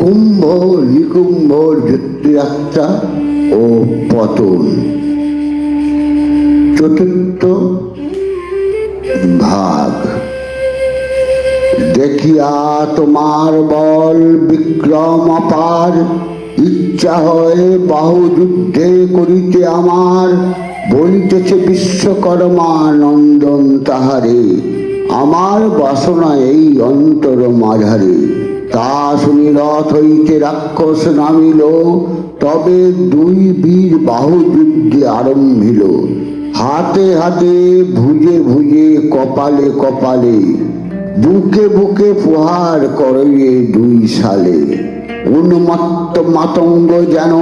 কুম্ভ নিকুম্ভ যুদ্ধযাত্রা ও পতন। চতুর্থ ভাগ। দেখিয়া তোমার বল বিক্রম অপার, ইচ্ছা হয় বাহু যুদ্ধে করিতে আমার। বলিতেছে বিশ্বকর্মা নন্দন তাহারে, আমার বাসনা এই অন্তর মাঝারে। তা শুনি রথ হইতে রাক্ষস নামিল, তবে দুই বীর বাহু যুদ্ধে আরম্ভিল। হাতে হাতে ভুজে ভুজে কপালে কপালে, বুকে বুকে প্রহার করে দুই সালে। উন্মত্ত মাতঙ্গ যেন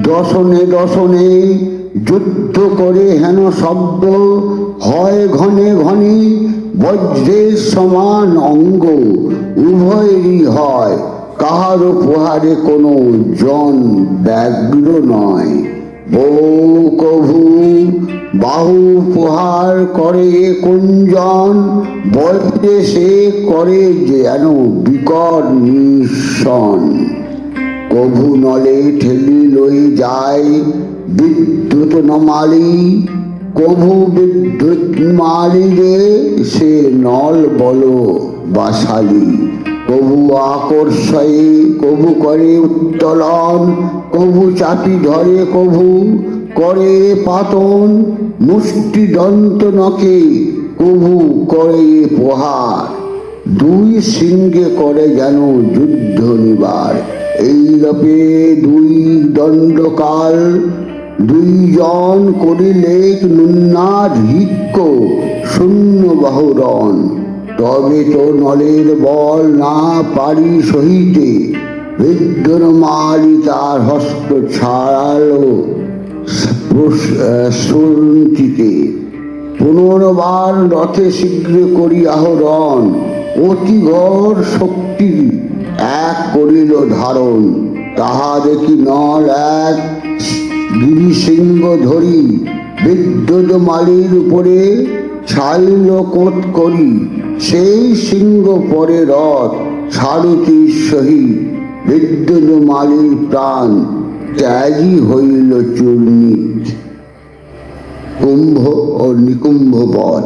দশনে দশনে, যুদ্ধ করে হেন শব্দ হয় ঘনে ঘনে। বজ্রের সমান অঙ্গ উভয়েরই হয়, কাহারও প্রহারে কোনো জন ব্যগ্র নয়। বহু কভু বাহু প্রহার করে কুঞ্জন, বজ্রে সে করে যেন বিকট নিঃসন। কভু নলে ঠেলি লই যায় বিদ্যুৎ নমালি, কভু বিদ্যুৎ মালিরে সে নল বল বাসালি। কভু আকর্ষয়ে কভু করে উত্তোলন, কভু চাপি ধরে কভু করে পাতন। মুষ্টি দন্ত নখে কভু করে প্রহার, দুই সিংহে করে যেন যুদ্ধ নিবার। এই রূপে দুই দণ্ডকাল দুইজন করিলে নুন্নাধিক্য শূন্য বাহুরণ। তবে তো নলের বল না পারি সহিতে, বিদ্যুন্মালী তার হস্ত ছাড়ালো শ্রুতিতে। পুনর্বার রথে শীঘ্র করি আহরণ, অতি ঘোর শক্তি এক করিল ধারণ। তাহা দেখি নল এক গিরিসিংহ ধরি, বিদ্যুৎ মালির উপরে ছাইল কোট করি। সেই সিংহ পরে রথ সারথির সহিত, বিদ্যুৎ মালির প্রাণ ত্যাগী হইল চূর্ণিত। কুম্ভ ও নিকুম্ভ বধ।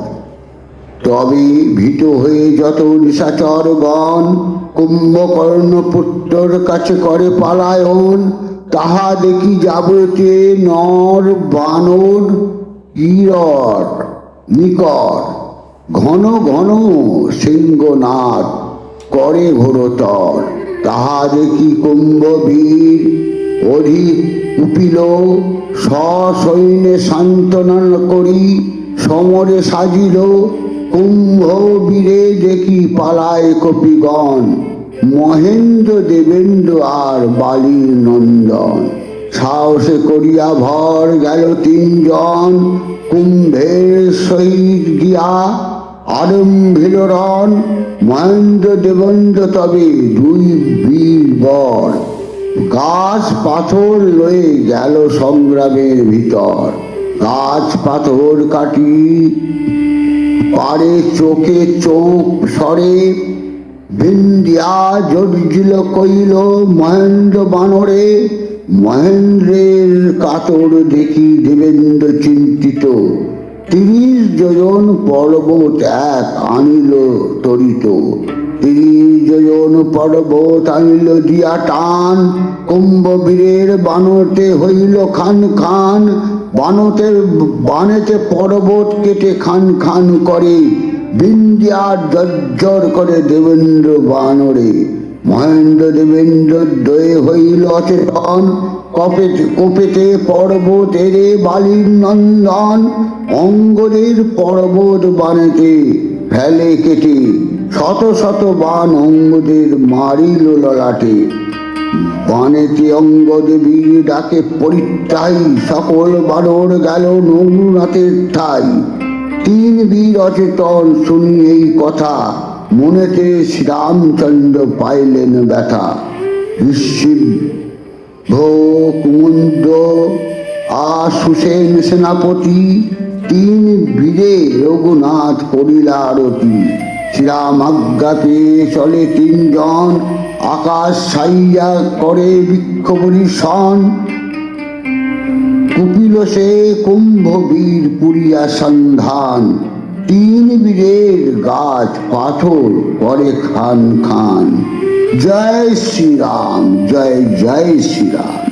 তবে ভীত হয়ে যত নিশাচরগণ, কুম্ভকর্ণ পুত্রর কাছে করে পালায়ন। তাহা দেখি যাবতে নর বানর কিরট নিকট, ঘন ঘন সিংহনাদ করে ঘোরতর। তাহা দেখি কুম্ভবীর অধিক কুপিল, সসৈন্যে সান্ত্বনা করি সমরে সাজিল। কুম্ভবীরে দেখি পালায় কপিগণ, মহেন্দ্র দেবেন্দ্র আর বালির নন্দন। সাহসে করিয়া ভর গেল তিনজন, কুম্ভের সহিত গিয়া আরম্ভিল রণ। মহেন্দ্র দেবেন্দ্র তবে দুই বীর বর, গাছ পাথর লয়ে গেল সংগ্রামের ভিতর। গাছ পাথর কাটি পারে চোখে চোখ সরে, বিন্দিয়া জর্জিল কইল মহেন্দ্র বানরে। মহেন্দ্রের কাতর দেখি দেবেন্দ্র চিন্তিত, ৩০ যোজন পর্বত এক আনিল তরিত। ৩০ যোজন পর্বত আনিল দিয়া টান, কুম্ভবীরের বানতে হইল খান খান। বানেতে পর্বত কেটে খান খান করে, বিন্দিয়া জর্জর করে দেবেন্দ্র বানরে। মহেন্দ্র দেবেন্দ্র দয়ে হইল অচেতন, কোপেতে পর্বত এরে বালির নন্দন। অঙ্গদের পর্বত বানেতে ফেলে কেটে, শত শত বান অঙ্গদের মারিল ললাটে। বানেতে অঙ্গদ বীর ডাকে পরিত্রাই, সকল বানর গেল নৌনাথের ঠাই। ৩ বীর অচেতন শুনি এই কথা, মনেতে শ্রীরামচন্দ্র পাইলেন ব্যথা। ঋষিভ কুমুন্দ আশুসেন সেনাপতি, ৩ বীরে রঘুনাথ করিলা আরতি। শ্রীরাম আজ্ঞা পেয়ে চলে তিনজন, আকাশ ছাইয়া করে বৃক্ষবরিশন। কুপিল সে কুম্ভবীর পুরিয়া সন্ধান, তিন বীরের গাছ পাথর করে খান খান। জয় শ্রীরাম, জয় জয় শ্রীরাম।